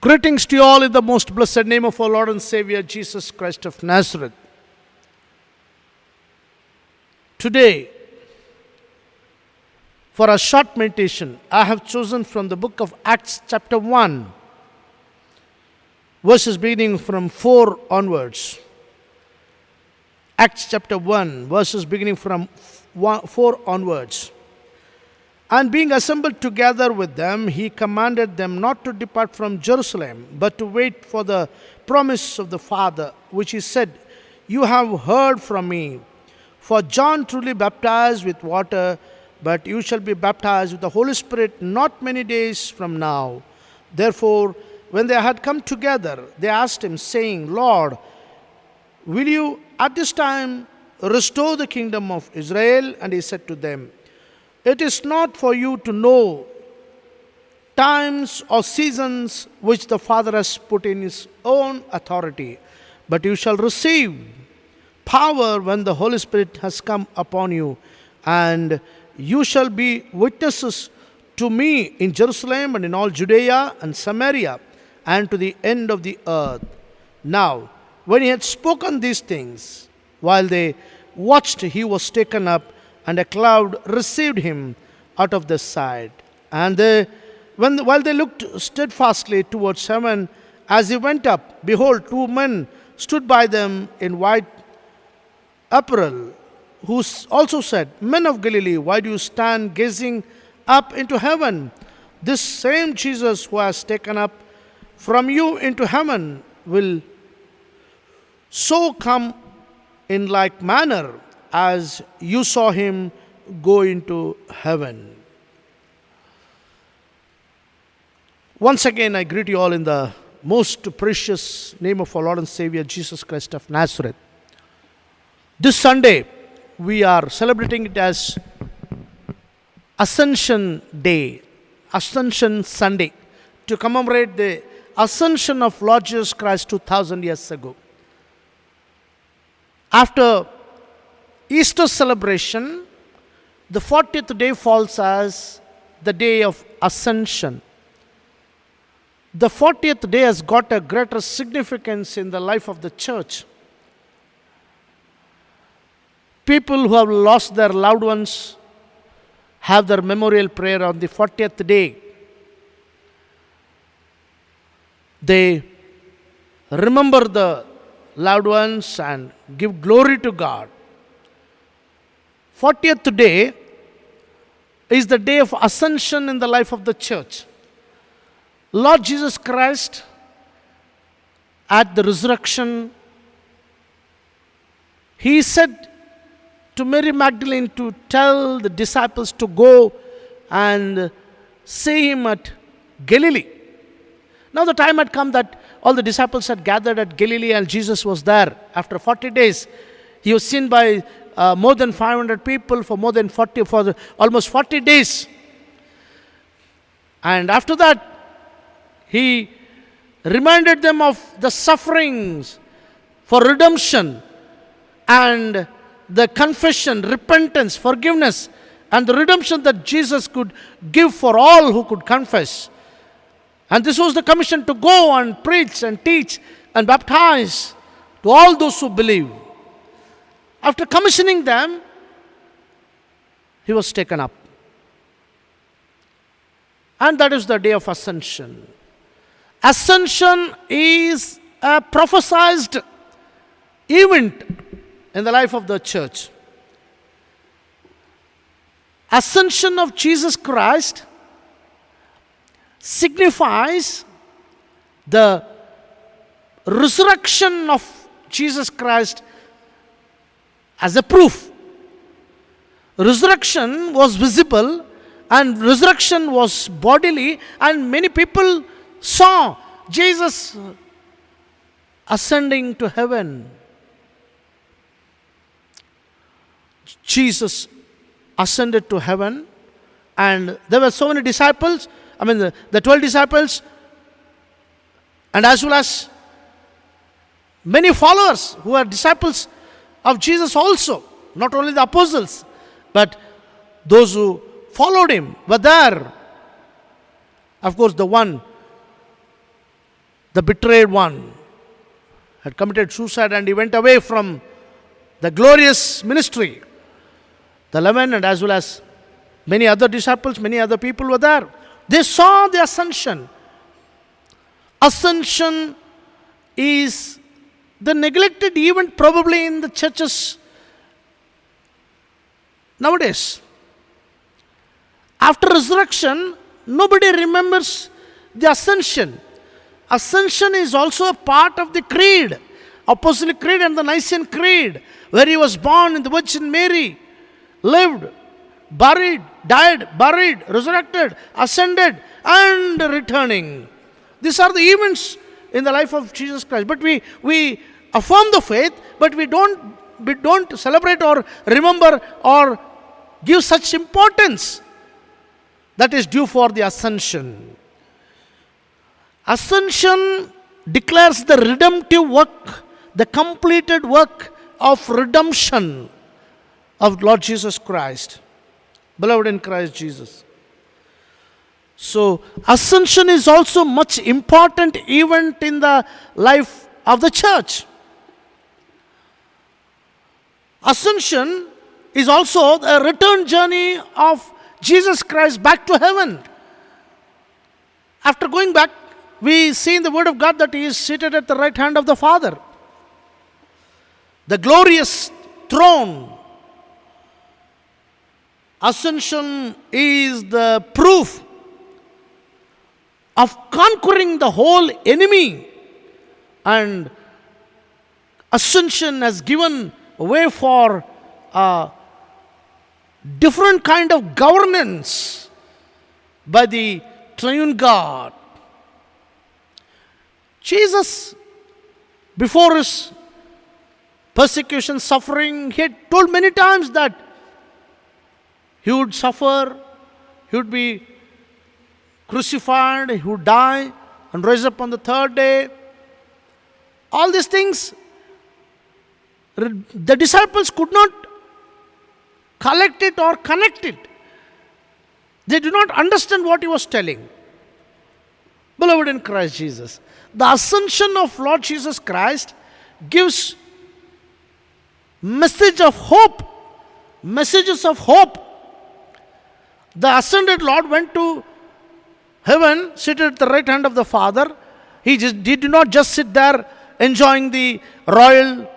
Greetings to you all in the most blessed name of our Lord and Savior Jesus Christ of Nazareth. Today, for a short meditation, I have chosen from the book of Acts chapter 1, verses beginning from 4 onwards. Acts chapter 1, verses beginning from 4 onwards. And being assembled together with them, he commanded them not to depart from Jerusalem, but to wait for the promise of the Father, which he said, "You have heard from me. For John truly baptized with water, but you shall be baptized with the Holy Spirit not many days from now." Therefore, when they had come together, they asked him, saying, "Lord, will you at this time restore the kingdom of Israel?" And he said to them, "It is not for you to know times or seasons which the Father has put in his own authority, but you shall receive power when the Holy Spirit has come upon you, and you shall be witnesses to me in Jerusalem and in all Judea and Samaria and to the end of the earth." Now, when he had spoken these things, while they watched, he was taken up, and a cloud received him out of the sight. And while they looked steadfastly towards heaven as he went up, behold, two men stood by them in white apparel, who also said, "Men of Galilee, why do you stand gazing up into heaven? This same Jesus who has taken up from you into heaven will so come in like manner as you saw him go into heaven." Once again, I greet you all in the most precious name of our Lord and Savior Jesus Christ of Nazareth. This Sunday, we are celebrating it as Ascension Day, Ascension Sunday, to commemorate the ascension of Lord Jesus Christ 2000 years ago. After Easter celebration, the 40th day falls as the day of Ascension. The 40th day has got a greater significance in the life of the church. People who have lost their loved ones have their memorial prayer on the 40th day. They remember the loved ones and give glory to God. 40th day is the day of ascension in the life of the church. Lord Jesus Christ, at the resurrection, he said to Mary Magdalene to tell the disciples to go and see him at Galilee. Now the time had come that all the disciples had gathered at Galilee, and Jesus was there. After 40 days, he was seen by more than 500 people for almost 40 days. And after that, he reminded them of the sufferings for redemption and the confession, repentance, forgiveness, and the redemption that Jesus could give for all who could confess. And this was the commission to go and preach and teach and baptize to all those who believe. After commissioning them, he was taken up. And that is the day of Ascension. Ascension is a prophesied event in the life of the church. Ascension of Jesus Christ signifies the resurrection of Jesus Christ as a proof. Resurrection was visible and resurrection was bodily, and many people saw Jesus ascending to heaven. Jesus ascended to heaven, and there were so many disciples, the 12 disciples, and as well as many followers who are disciples of Jesus also. Not only the apostles, but those who followed him were there. Of course, the one the betrayed one, had committed suicide and he went away from the glorious ministry. The 11 and as well as many other disciples, many other people were there. They saw the ascension. Ascension is the neglected event probably in the churches nowadays. After resurrection, nobody remembers the ascension. Ascension is also a part of the creed, Apostolic Creed and the Nicene Creed, where he was born in the Virgin Mary, lived, buried, died, buried, resurrected, ascended, and returning. These are the events in the life of Jesus Christ. But we affirm the faith, but we don't celebrate or remember or give such importance that is due for the ascension. Ascension declares the redemptive work, the completed work of redemption of Lord Jesus Christ. Beloved in Christ Jesus. So, ascension is also much important event in the life of the church. Ascension is also the return journey of Jesus Christ back to heaven. After going back, we see in the Word of God that He is seated at the right hand of the Father. The glorious throne. Ascension is the proof of conquering the whole enemy, and ascension has given way for a different kind of governance by the triune God. Jesus, before his persecution, suffering, he had told many times that he would suffer, he would be crucified, he would die and rise up on the third day. All these things, the disciples could not collect it or connect it. They did not understand what he was telling. Beloved in Christ Jesus, the ascension of Lord Jesus Christ gives messages of hope. The ascended Lord went to heaven, seated at the right hand of the Father. He did not just sit there enjoying the royal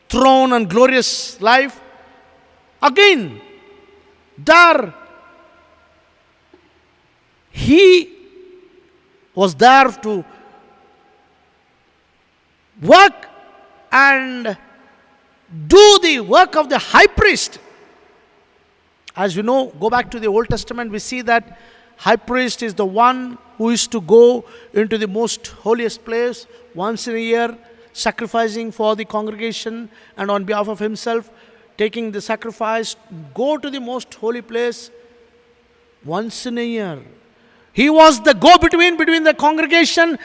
throne and glorious life. Again, there he was there to work and do the work of the high priest. As we know, go back to the Old Testament, we see that high priest is the one who is to go into the most holiest place once in a year, sacrificing for the congregation and on behalf of himself, taking the sacrifice, go to the most holy place once in a year. He was the go-between between the congregation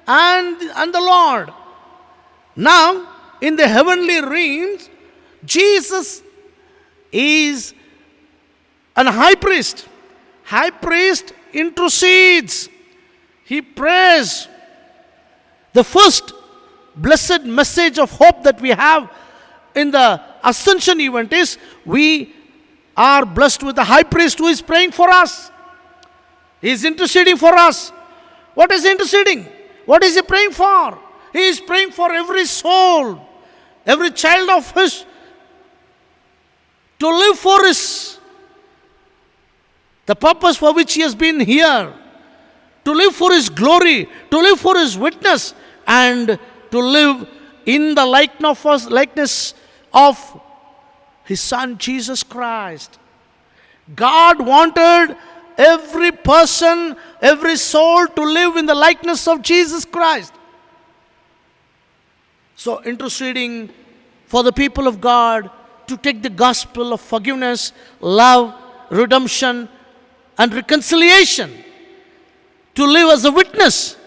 and the Lord. Now, in the heavenly realms, Jesus is an high priest. High priest intercedes. He prays. The first blessed message of hope that we have in the ascension event is we are blessed with a high priest who is praying for us. He is interceding for us. What is he interceding? What is he praying for? He is praying for every soul, every child of his, to live for his, the purpose for which he has been here, to live for his glory, to live for his witness, and to live in the likeness of his Son Jesus Christ. God wanted every person, every soul to live in the likeness of Jesus Christ. So interceding for the people of God to take the gospel of forgiveness, love, redemption, and reconciliation, to live as a witness.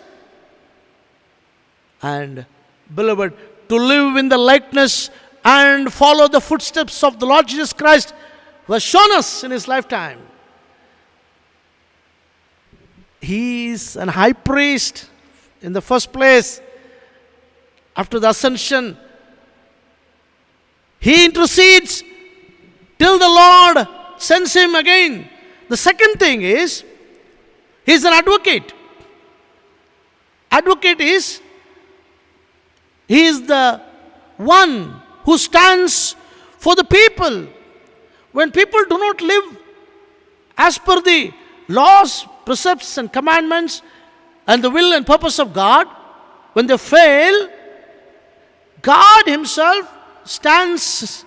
And beloved, to live in the likeness and follow the footsteps of the Lord Jesus Christ, who has shown us in his lifetime. He is an high priest In the first place, after the ascension, he intercedes till the Lord sends him again. The second thing is, he is an advocate. Advocate is, he is the one who stands for the people. When people do not live as per the laws, precepts, and commandments, and the will and purpose of God, when they fail, God Himself stands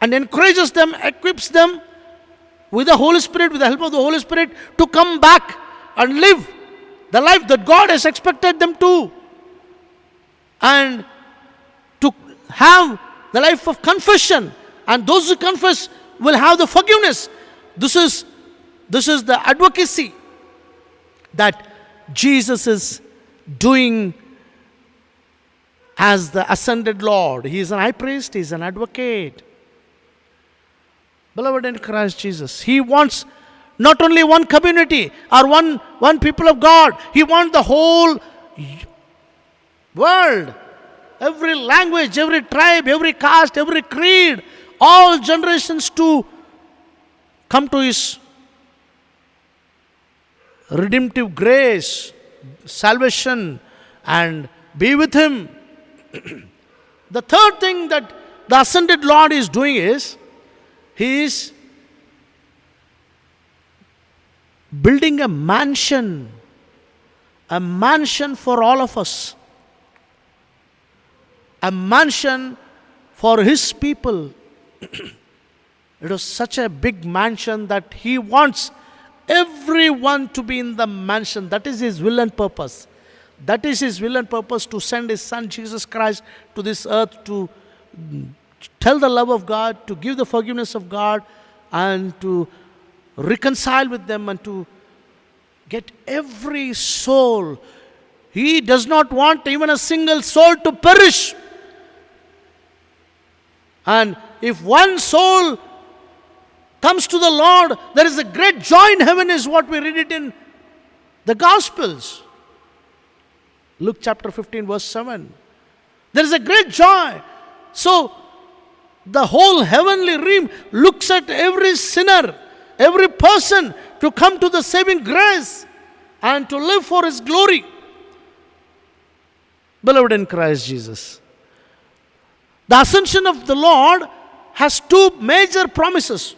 and encourages them, equips them with the Holy Spirit, with the help of the Holy Spirit, to come back and live the life that God has expected them to, and to have the life of confession. And those who confess will have the forgiveness. This is the advocacy that Jesus is doing as the ascended Lord. He is an high priest, He is an advocate. Beloved in Christ Jesus, He wants not only one community or one people of God, He wants the whole world, every language, every tribe, every caste, every creed, all generations to come to His redemptive grace, salvation, and be with Him. The third thing that the ascended Lord is doing is, He is building a mansion for all of us, a mansion for His people. It was such a big mansion that He wants everyone to be in the mansion. That is His will and purpose. That is His will and purpose, to send His Son Jesus Christ to this earth to tell the love of God, to give the forgiveness of God, and to reconcile with them, and to get every soul. He does not want even a single soul to perish. And if one soul comes to the Lord, there is a great joy in heaven, is what we read it in the Gospels. Luke chapter 15 verse 7. There is a great joy. So, the whole heavenly realm looks at every sinner, every person, to come to the saving grace and to live for His glory. Beloved in Christ Jesus, the ascension of the Lord has two major promises.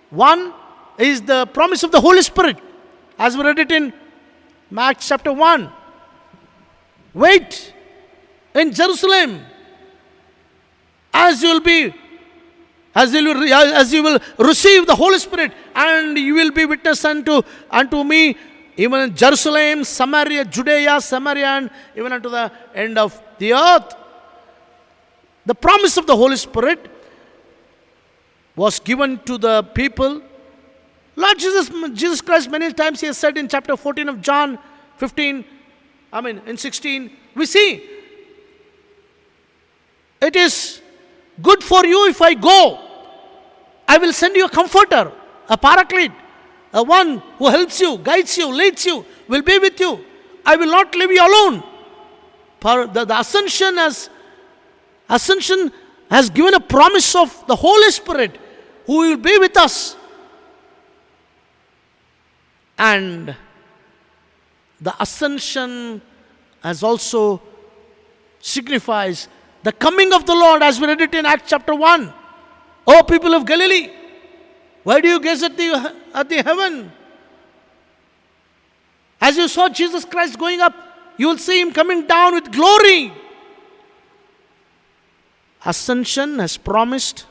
One is the promise of the Holy Spirit, as we read it in Acts chapter 1. Wait in Jerusalem as you will receive the Holy Spirit, and you will be witness unto me, even in Jerusalem, Samaria, Judea, Samaria, and even unto the end of the earth. The promise of the Holy Spirit was given to the people. Lord Jesus Christ, many times He has said in chapter 14 of John 15, in 16, we see, it is good for you if I go. I will send you a comforter, a paraclete, a one who helps you, guides you, leads you, will be with you. I will not leave you alone. The ascension has given a promise of the Holy Spirit who will be with us. And the ascension as also signifies the coming of the Lord, as we read it in Acts chapter 1. O people of Galilee, why do you gaze at the heaven? As you saw Jesus Christ going up, you will see Him coming down with glory. Ascension has promised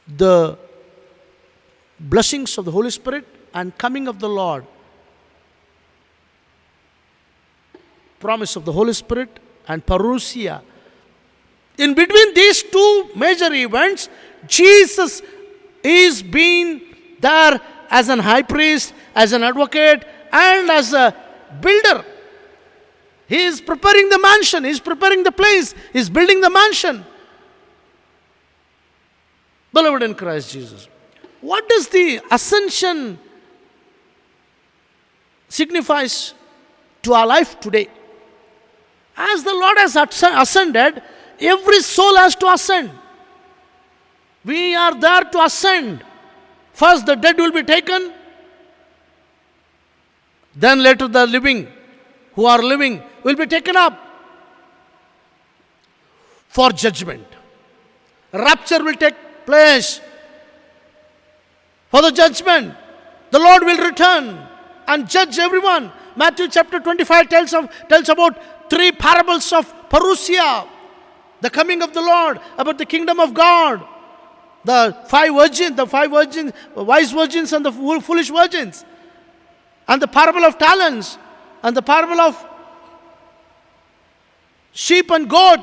the blessings of the Holy Spirit and coming of the Lord. Promise of the Holy Spirit and parousia. In between these two major events, Jesus is being there as an high priest, as an advocate, and as a builder. He is preparing the mansion, He is preparing the place, He is building the mansion. Beloved in Christ Jesus, what does the ascension signifies to our life today. As the Lord has ascended, every soul has to ascend. We are there to ascend. First the dead will be taken, then later the living who are living will be taken up for judgment. Rapture will take place for the judgment. The Lord will return and judge everyone. Matthew chapter 25 tells about 3 parables of parousia, the coming of the Lord, about the kingdom of God, the 5 virgins, wise virgins and the foolish virgins, and the parable of talents, and the parable of sheep and goat.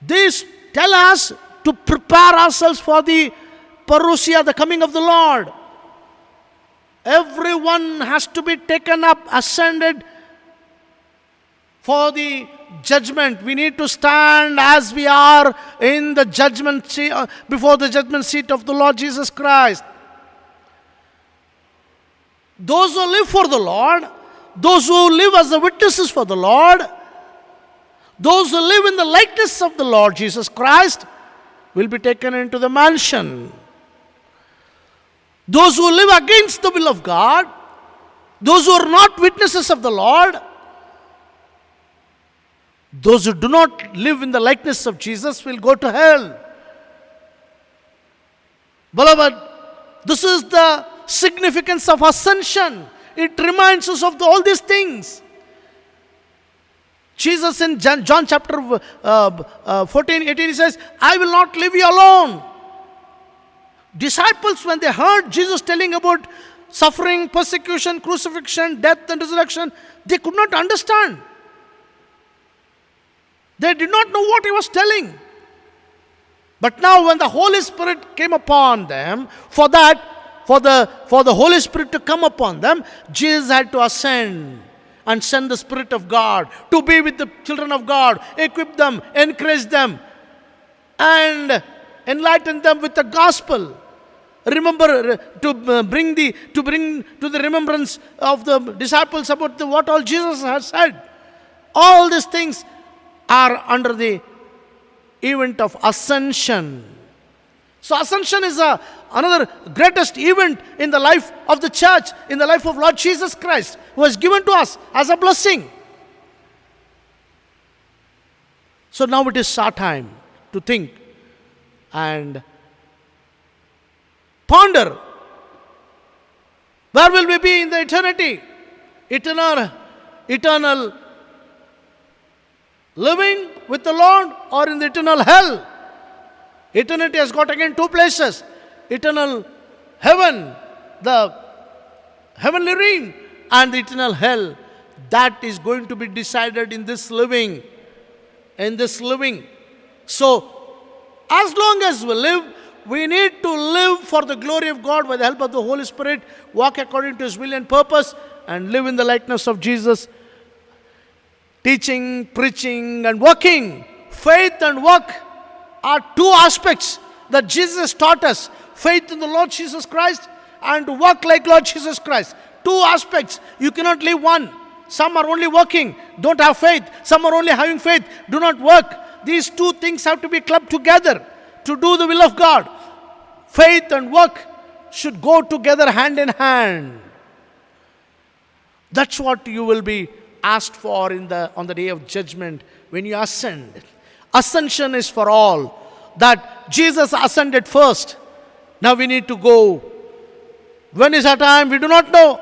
These tell us to prepare ourselves for the parousia, the coming of the Lord. Everyone has to be taken up, ascended for the judgment. We need to stand as we are in the judgment seat, before the judgment seat of the Lord Jesus Christ. Those who live for the Lord, those who live as the witnesses for the Lord, those who live in the likeness of the Lord Jesus Christ will be taken into the mansion. Those who live against the will of God, those who are not witnesses of the Lord, those who do not live in the likeness of Jesus will go to hell. Beloved, this is the significance of ascension. It reminds us of all these things. Jesus in John chapter 14:18, he says, I will not leave you alone. Disciples, when they heard Jesus telling about suffering, persecution, crucifixion, death and resurrection, they could not understand. They did not know what he was telling. But now when the Holy Spirit came upon them, for the Holy Spirit to come upon them, Jesus had to ascend and send the Spirit of God to be with the children of God, equip them, encourage them, and enlighten them with the gospel. Remember, to bring to the remembrance of the disciples about what all Jesus has said. All these things are under the event of ascension. So ascension is another greatest event in the life of the church, in the life of Lord Jesus Christ, who has given to us as a blessing. So now it is our time to think and ponder. Where will we be in the eternity? Eternal living with the Lord, or in the eternal hell? Eternity has got again 2 places. Eternal heaven, the heavenly realm, and the eternal hell. That is going to be decided in this living. So, as long as we live, we need to live for the glory of God by the help of the Holy Spirit, walk according to His will and purpose, and live in the likeness of Jesus. Teaching, preaching, and working. Faith and work are 2 aspects that Jesus taught us. Faith in the Lord Jesus Christ and work like Lord Jesus Christ. 2 aspects. You cannot leave one. Some are only working, don't have faith. Some are only having faith, do not work. These 2 things have to be clubbed together to do the will of God. Faith and work should go together hand in hand. That's what you will be asked for on the day of judgment when you ascend. Ascension is for all. That Jesus ascended first. Now we need to go. When is our time? We do not know.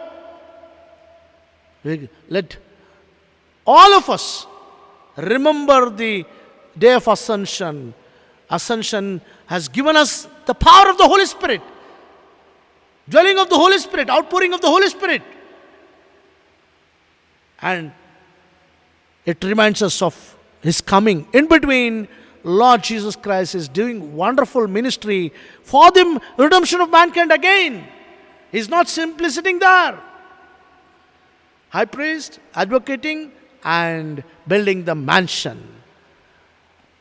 Let all of us remember the day of ascension. Ascension has given us the power of the Holy Spirit, dwelling of the Holy Spirit, outpouring of the Holy Spirit. And it reminds us of His coming. In between, Lord Jesus Christ is doing wonderful ministry for the redemption of mankind again. He's not simply sitting there. High priest, advocating, and building the mansion.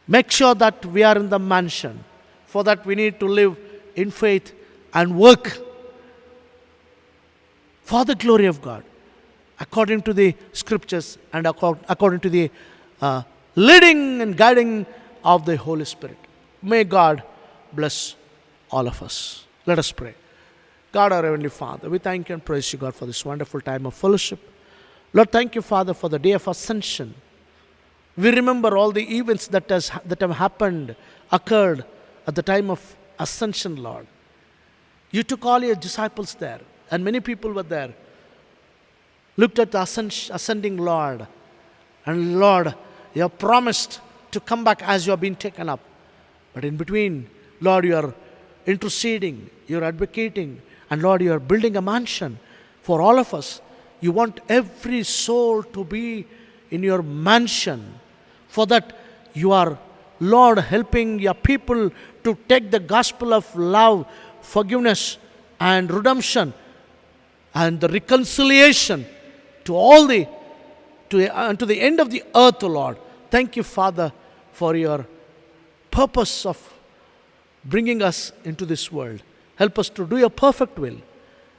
Make sure that we are in the mansion. For that we need to live in faith and work for the glory of God. according to the scriptures and according to the leading and guiding of the Holy Spirit. May God bless all of us. Let us pray. God, our Heavenly Father, we thank you and praise you, God, for this wonderful time of fellowship. Lord, thank you, Father, for the day of ascension. We remember all the events that have happened, occurred at the time of ascension, Lord. You took all your disciples there, and many people were there, looked at the ascending Lord, and Lord, you have promised to come back as you have been taken up. But in between, Lord, you are interceding, you are advocating, and Lord, you are building a mansion for all of us. You want every soul to be in your mansion. For that, you are, Lord, helping your people to take the gospel of love, forgiveness, and redemption, and the reconciliation to all the to the end of the earth, O Lord. Thank you, Father, for your purpose of bringing us into this world. Help us to do your perfect will.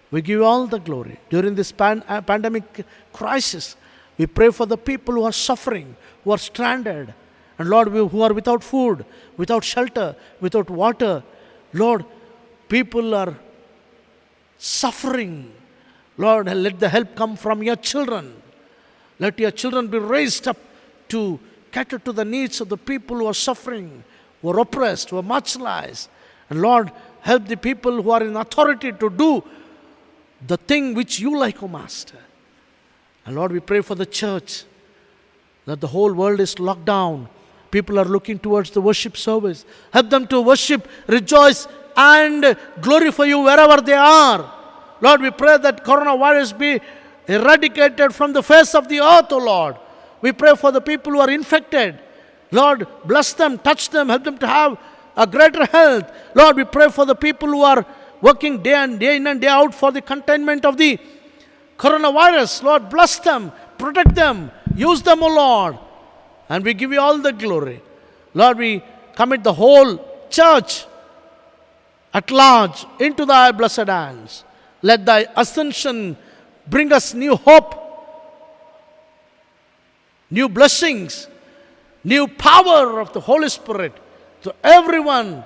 We give you all the glory. During this pandemic crisis, we pray for the people who are suffering, who are stranded, and Lord, who are without food, without shelter, without water. Lord, people are suffering. Lord, let the help come from your children. Let your children be raised up to cater to the needs of the people who are suffering, who are oppressed, who are marginalized. And Lord, help the people who are in authority to do the thing which you like, O Master. And Lord, we pray for the church, that the whole world is locked down. People are looking towards the worship service. Help them to worship, rejoice, and glorify you wherever they are. Lord, we pray that coronavirus be eradicated from the face of the earth, O Lord. We pray for the people who are infected. Lord, bless them, touch them, help them to have a greater health. Lord, we pray for the people who are working day in and day out for the containment of the coronavirus. Lord, bless them, protect them, use them, O Lord. And we give you all the glory. Lord, we commit the whole church at large into thy blessed hands. Let thy ascension bring us new hope, new blessings, new power of the Holy Spirit to everyone.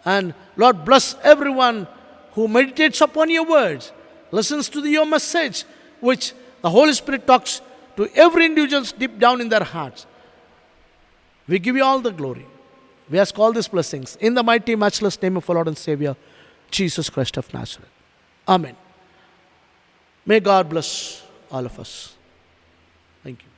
And Lord, bless everyone who meditates upon your words, listens to your message, which the Holy Spirit talks to every individual deep down in their hearts. We give you all the glory. We ask all these blessings in the mighty, matchless name of our Lord and Savior, Jesus Christ of Nazareth. Amen. May God bless all of us. Thank you.